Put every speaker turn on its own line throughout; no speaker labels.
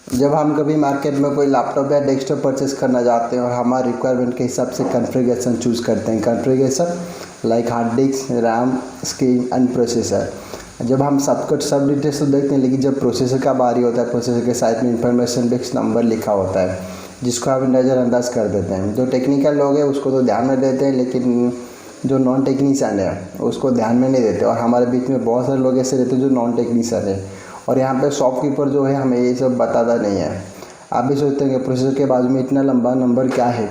जब हम कभी मार्केट में कोई लैपटॉप या डेस्कटॉप परचेस करना चाहते हैं और हमारे रिक्वायरमेंट के हिसाब से कॉन्फ़िगरेशन चूज़ करते हैं, configuration like hard disk, RAM, screen and processor. जब हम सब डिटेल्स तो देखते हैं, लेकिन जब प्रोसेसर का बारी होता है, प्रोसेसर के साइड में इंफॉर्मेशन डिस्क नंबर लिखा होता है जिसको हम नज़रअंदाज कर देते हैं। जो टेक्निकल लोग हैं उसको तो ध्यान में देते हैं, लेकिन जो नॉन टेक्नीशियन है उसको ध्यान में नहीं देते। और हमारे बीच में बहुत सारे लोग ऐसे रहते हैं जो नॉन टेक्नीशियन है, और यहाँ पे शॉपकीपर जो है हमें ये सब बताता नहीं है। आप भी सोचते हैं कि प्रोसेसर के बाजू में इतना लंबा नंबर क्या है,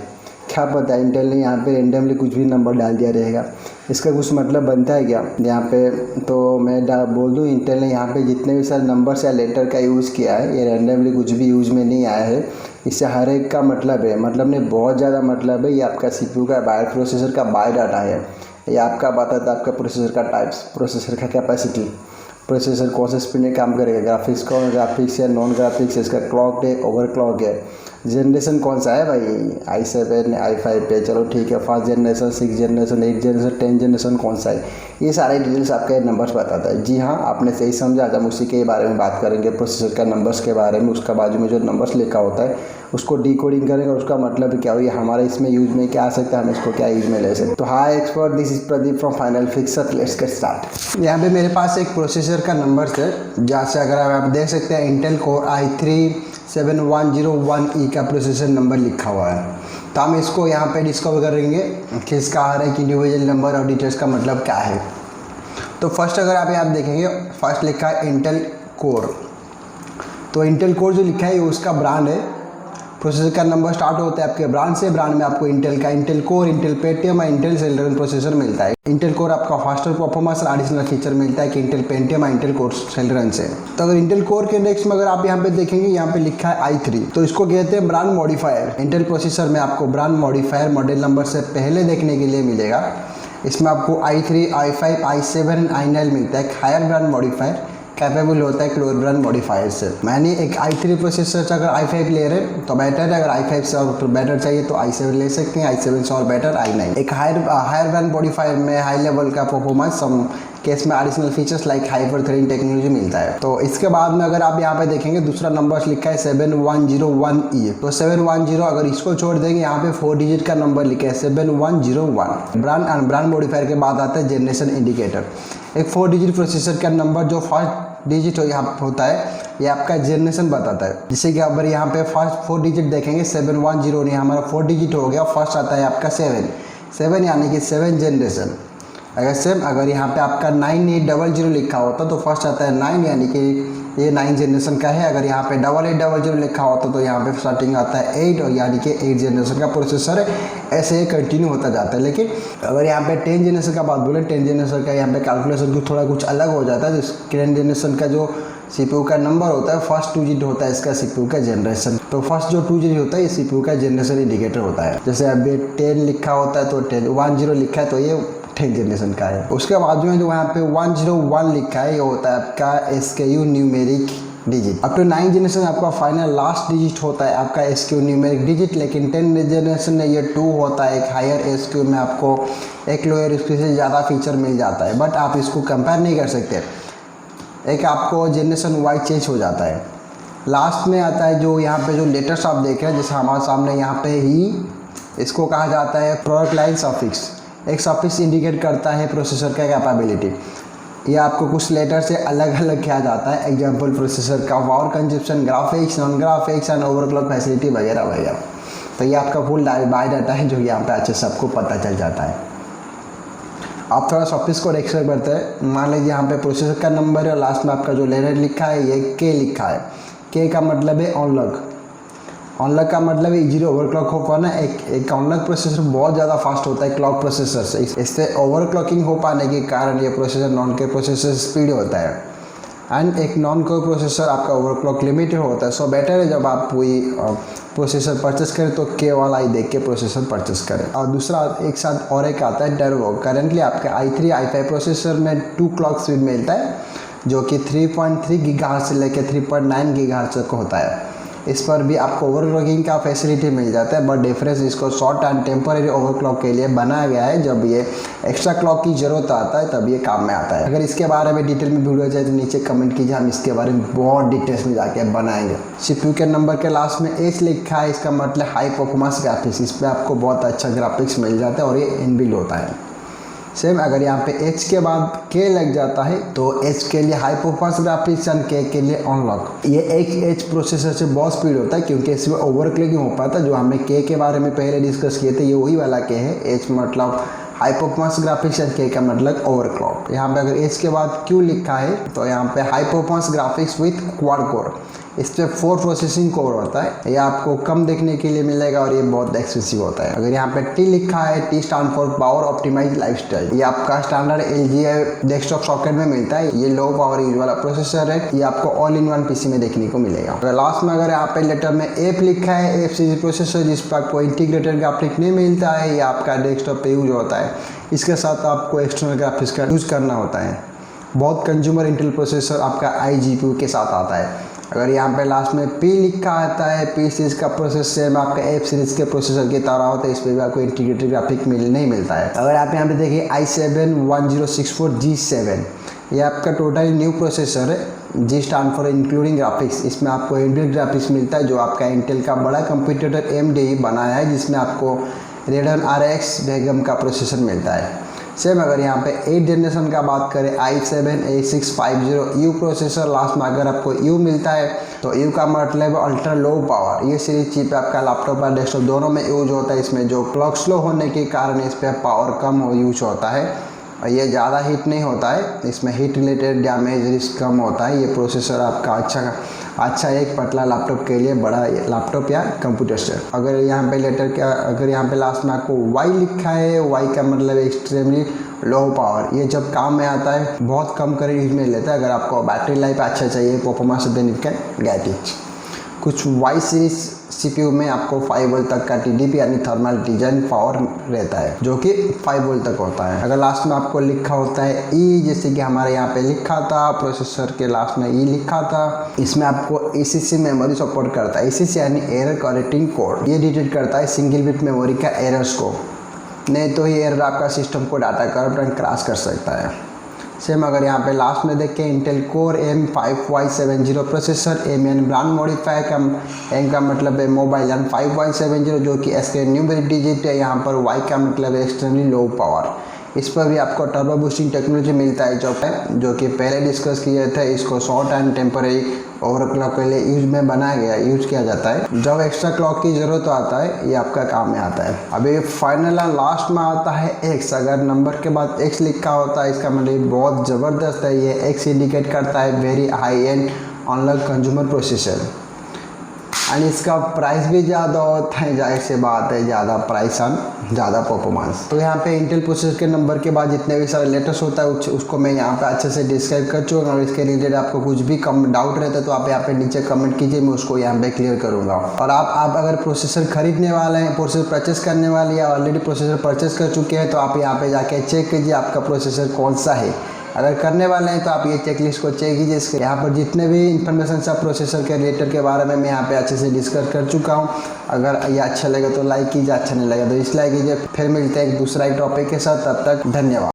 क्या पता है इंटेल ने यहाँ पे रेंडमली कुछ भी नंबर डाल दिया रहेगा, इसका कुछ मतलब बनता है क्या यहाँ पे। तो मैं बोल दूँ, इंटेल ने यहाँ पे जितने भी सारे नंबर्स या लेटर का यूज़ किया है ये रेंडमली कुछ भी यूज़ में नहीं आया है। इससे हर एक का मतलब है, मतलब नहीं बहुत ज़्यादा मतलब है। ये आपका सीपीयू का प्रोसेसर का बायोडाटा है। ये आपका बताता है आपका प्रोसेसर का टाइप्स, प्रोसेसर का कैपेसिटी, प्रोसेसर कौन से स्पीड में काम करेगा, ग्राफिक्स या नॉन ग्राफिक्स, इसका क्लॉक है, ओवर क्लॉक है, जनरेशन कौन सा है भाई, i7 i5 पे, चलो ठीक है, 5th generation, 6th generation, 8th generation, 10th generation कौन सा है, ये सारे डिटेल्स आपका नंबर्स बताता है। जी हाँ, आपने सही समझा। आज हम उसी के बारे में बात करेंगे, प्रोसेसर का नंबर्स के बारे में। उसका बाजू में जो नंबर्स लिखा होता है उसको डिकोडिंग करेंगे, उसका मतलब क्या हो, ये हमारे इसमें यूज में क्या आ सकता है, हम इसको क्या यूज में ले सकते। तो hi expert, this is Pradeep from Final Fixer, let's get start. यहाँ पे मेरे पास एक प्रोसेसर का नंबर है, जहाँ से अगर आप देख सकते हैं इंटेल कोर i3-7101E का प्रोसेसर नंबर लिखा हुआ है। तो हम इसको यहाँ पे डिस्कवर करेंगे कि इसका हर एक इंडिविजुअल नंबर और डिटेल्स का मतलब क्या है। तो फर्स्ट अगर आप यहाँ देखेंगे, फर्स्ट लिखा है इंटेल कोर। तो इंटेल कोर जो लिखा है ये उसका ब्रांड है। प्रोसेसर का नंबर स्टार्ट होता है आपके ब्रांड से। ब्रांड में आपको इंटेल का इंटेल कोर, इंटेल पेंटियम और इंटेल सेलेरन प्रोसेसर मिलता है। इंटेल कोर आपका फास्टर परफॉर्मेंस और एडिशनल फीचर मिलता है कि इंटेल पेंटियम और इंटेल कोर सेलेरन से। तो अगर इंटेल कोर के इंडेक्स में अगर आप यहाँ पे देखेंगे, यहाँ पे लिखा है i3, तो इसको कहते हैं ब्रांड मॉडिफायर। इंटेल प्रोसेसर में आपको ब्रांड मॉडिफायर मॉडल नंबर से पहले देखने के लिए मिलेगा। इसमें आपको i3, i5, i7 i9 मिलता है। हायर ब्रांड मॉडिफायर कैपेबल होता है लोअर ब्रांड मॉडिफायर से। मैंने एक i3 प्रोसेसर से अगर i5 ले रहे हैं तो बेटर है, अगर i5 से और बेटर चाहिए तो i7 ले सकते हैं, i7 से और बेटर i9। एक हायर ब्रांड मॉडिफायर में हाई लेवल का परफॉर्मेंस, सम केस में additional features like hyper threading technology मिलता है। तो इसके बाद में अगर आप यहाँ पे देखेंगे दूसरा नंबर लिखा है 7101E। तो 710, अगर इसको छोड़ देंगे यहाँ पे 4 डिजिट का नंबर लिखा है 7101। ब्रांड मॉडिफायर के बाद आता है जनरेशन इंडिकेटर। एक 4 डिजिट प्रोसेसर का नंबर जो फर्स्ट डिजिट यहाँ होता है ये आपका जनरेशन बताता है। जैसे कि अगर यहाँ पे फर्स्ट 4 डिजिट देखेंगे 710 नहीं, हमारा 4 डिजिट हो गया, फर्स्ट आता है आपका 7 यानी कि 7 जनरेशन। अगर यहाँ पे आपका 9800 लिखा होता तो फर्स्ट आता है 9 यानी कि ये 9 जनरेशन का है। अगर यहाँ पे 8800 लिखा होता तो यहाँ पे स्टार्टिंग आता है 8 और यानी कि 8 जनरेशन का प्रोसेसर है। ऐसे ये कंटिन्यू होता जाता है। लेकिन अगर यहाँ पे 10 जनरेशन का बात बोले, 10 जनरेशन का यहाँ पे कैलकुलेशन थोड़ा कुछ अलग हो जाता है। 10 जनरेशन का जो CPU का नंबर होता है, फर्स्ट 2 डिजिट होता है इसका CPU का जनरेशन। तो फर्स्ट जो 2 डिजिट होता है ये CPU का जनरेशन इंडिकेटर होता है। जैसे अभी 10 लिखा होता है तो 10 लिखा है तो ये 10 जनरेशन का है। उसके बाद में जो यहाँ पे 101 लिखा है ये होता है आपका SKU numeric digit. Up to 9 generation आपका फाइनल लास्ट डिजिट होता है आपका SKU न्यूमेरिक डिजिट। लेकिन 10 जनरेशन में ये 2 होता है। एक हायर SKU में आपको एक लोअर SKU से ज़्यादा फीचर मिल जाता है, बट आप इसको कंपेयर नहीं कर सकते। एक आपको जनरेशन वाइज चेंज हो जाता है। लास्ट में आता है जो यहाँ पे जो लेटर्स आप देख रहे हैं, जैसे हमारे सामने यहाँ पे ही इसको कहा जाता है प्रोडक्ट लाइन सफिक्स। एक सफिक्स इंडिकेट करता है प्रोसेसर का कैपेबिलिटी। ये आपको कुछ लेटर से अलग अलग किया जाता है। एग्जांपल प्रोसेसर का power consumption, graphics, non graphics and overclock facility वगैरह वगैरह। तो ये आपका फुल बायोडाटा है जो यहाँ पे अच्छे सबको पता चल जाता है। आप थोड़ा सफिक्स को एक्सप्लेन करते हैं। मान लीजिए यहाँ पे प्रोसेसर का नंबर है, लास्ट में आपका जो लेटर लिखा है ये K लिखा है। K का मतलब है ऑनलॉक। ऑनलॉक का मतलब इजीली ओवरक्लॉक हो पाना। एक ऑनलॉक प्रोसेसर बहुत ज़्यादा फास्ट होता है क्लॉक प्रोसेसर से। इससे ओवरक्लॉकिंग हो पाने के कारण ये प्रोसेसर नॉन के प्रोसेसर स्पीड होता है। एंड एक नॉन कोर प्रोसेसर आपका ओवरक्लॉक लिमिटेड होता है। सो बेटर है जब आप कोई प्रोसेसर परचेस करें तो K वाला ही देख के प्रोसेसर परचेस करें। और दूसरा एक साथ और एक आता है टर्बो। करेंटली आपके i3 i5 प्रोसेसर में 2 क्लॉक स्पीड मिलता है जो कि 3.3 गीगाहर्ट्ज़ से लेकर 3.9 गीगाहर्ट्ज़ तक होता है। इस पर भी आपको ओवरक्लॉकिंग का फैसिलिटी मिल जाता है, बट डिफरेंस इसको शॉर्ट एंड टेम्पररी ओवरक्लॉक के लिए बनाया गया है। जब ये एक्स्ट्रा क्लॉक की ज़रूरत आता है तब ये काम में आता है। अगर इसके बारे में डिटेल में वीडियो चाहिए तो नीचे कमेंट कीजिए, हम इसके बारे में बहुत डिटेल्स में जाके बनाएंगे। CPU के नंबर के लास्ट में H लिखा है, इसका मतलब हाई परफॉर्मेंस ग्राफिक्स। इस पर आपको बहुत अच्छा ग्राफिक्स मिल जाता है और ये इनबिल्ट होता है। सेम अगर यहाँ पे H के बाद K लग जाता है तो H के लिए high performance graphics and K के लिए अनलॉक। ये एक H प्रोसेसर से बहुत स्पीड होता है क्योंकि इसमें ओवरक्लॉकिंग हो पाता है। जो हमने K के बारे में पहले डिस्कस किए थे ये वही वाला K है। H मतलब high performance graphics and K का मतलब ओवरक्लॉक। यहाँ पे अगर H के बाद Q लिखा है तो यहाँ पे high performance graphics with quad core. इस पे 4 प्रोसेसिंग कोर होता है। ये आपको कम देखने के लिए मिलेगा और ये बहुत एक्सपेंसिव होता है। अगर यहाँ पे T लिखा है, T stand for power optimize lifestyle. ये आपका स्टैंडर्ड LGA डेस्कटॉप सॉकेट में मिलता है। ये लो पावर यूज वाला प्रोसेसर है। ये आपको ऑल इन वन PC में देखने को मिलेगा। अगर लास्ट में अगर यहाँ पे लेटर में F लिखा है, F सीरीज प्रोसेसर जिस पर आपको इंटीग्रेटेड ग्राफिक नहीं मिलता है, ये आपका डेस्कटॉप पे यूज होता है। इसके साथ आपको एक्सटर्नल ग्राफिक्स का यूज करना होता है। बहुत कंज्यूमर इंटेल प्रोसेसर आपका iGPU के साथ आता है। अगर यहाँ पे लास्ट में P लिखा आता है, P सीरीज का प्रोसेसर में आपका F सीरीज के प्रोसेसर की तरह होता है। इस पर भी आपको इंटीग्रेटेड ग्राफिक नहीं मिलता है। अगर आप यहाँ पे देखिए i7-1064G7, ये आपका टोटल न्यू प्रोसेसर है। G stand for including graphics. इसमें आपको इनबिल्ट ग्राफिक्स मिलता है जो आपका इंटेल का बड़ा कंप्यूटर AMD बनाया है, जिसमें आपको Radeon RX बेगम का प्रोसेसर मिलता है। सेम अगर यहाँ पे 8 जनरेशन का बात करें, i7-8650U प्रोसेसर। लास्ट में अगर आपको U मिलता है तो U का मतलब अल्ट्रा लो पावर। ये सीरीज चिप आपका लैपटॉप और डेस्कटॉप दोनों में यूज होता है। इसमें जो क्लॉक स्लो होने के कारण इस पर पावर कम यूज होता है और ये ज़्यादा हीट नहीं होता है। इसमें हीट रिलेटेड डैमेज रिस्क कम होता है। ये प्रोसेसर आपका अच्छा एक पतला लैपटॉप के लिए बड़ा लैपटॉप या कंप्यूटर से। अगर यहाँ पे अगर यहाँ पे लास्ट में आपको Y लिखा है, Y का मतलब एक्सट्रीमली लो पावर। ये जब काम में आता है बहुत कम करंट यूज में लेता है। अगर आपको बैटरी लाइफ अच्छा चाहिए, performance then it can get it. कुछ Y सीरीज CPU में आपको 5 वोल्ट तक का TDP यानी थर्मल डिजाइन पावर रहता है, जो कि 5 वोल्ट तक होता है। अगर लास्ट में आपको लिखा होता है E, जैसे कि हमारे यहाँ पे लिखा था, प्रोसेसर के लास्ट में E लिखा था, इसमें आपको ECC मेमोरी सपोर्ट करता है। ECC यानी एरर करेक्टिंग कोड। ये डिटेक्ट करता है सिंगल बिट मेमोरी का एरर्स को, नहीं तो ये एरर आपका सिस्टम को डाटा करप्ट एंड क्रैश कर सकता है। सेम अगर यहाँ पे लास्ट में देखें, Intel core M5Y70 processor. M यानी ब्रांड मॉडिफाई का, M का मतलब है मोबाइल एंड 5Y70 जो कि इसके न्यूमेरिक डिजिट है। यहाँ पर Y का मतलब है एक्सट्रीमली लो पावर। इस पर भी आपको टर्बो बूस्टिंग टेक्नोलॉजी मिलता है जो कि पहले डिस्कस किए थे। इसको शॉर्ट एंड टेम्पररी ओवरक्लॉक के लिए यूज किया जाता है। जब एक्स्ट्रा क्लॉक की ज़रूरत आता है ये आपका काम में आता है। अभी फाइनल लास्ट में आता है X। अगर नंबर के बाद X लिखा होता है इसका मतलब बहुत ज़बरदस्त है। ये X इंडिकेट करता है very high and unlock consumer processor and इसका प्राइस भी ज़्यादा होता है। जाहिर से बात है, ज़्यादा प्राइस एंड ज़्यादा परफॉर्मेंस। तो यहाँ पे इंटेल प्रोसेसर के नंबर के बाद जितने भी सारे लेटेस्ट होता है उसको मैं यहाँ पे अच्छे से डिस्क्राइब कर चुका हूँ। और इसके रिलेटेड आपको कुछ भी कम डाउट रहता है तो आप यहाँ पे नीचे कमेंट कीजिए, मैं उसको यहाँ पे क्लियर करूँगा। और आप अगर प्रोसेसर खरीदने वाले हैं, प्रोसेसर परचेस करने वाले या ऑलरेडी प्रोसेसर परचेस कर चुके हैं तो आप यहाँ पे जाके चेक कीजिए आपका प्रोसेसर कौन सा है। अगर करने वाले हैं तो आप ये चेकलिस्ट को चेक कीजिए। इसके यहाँ पर जितने भी इन्फॉर्मेशन सब प्रोसेसर के रिलेटेड के बारे में मैं यहाँ पे अच्छे से डिस्कस कर चुका हूँ। अगर ये अच्छा लगे तो लाइक कीजिए, अच्छा नहीं लगे तो डिसलाइक कीजिए। फिर मिलते हैं एक दूसरा टॉपिक के साथ, तब तक धन्यवाद।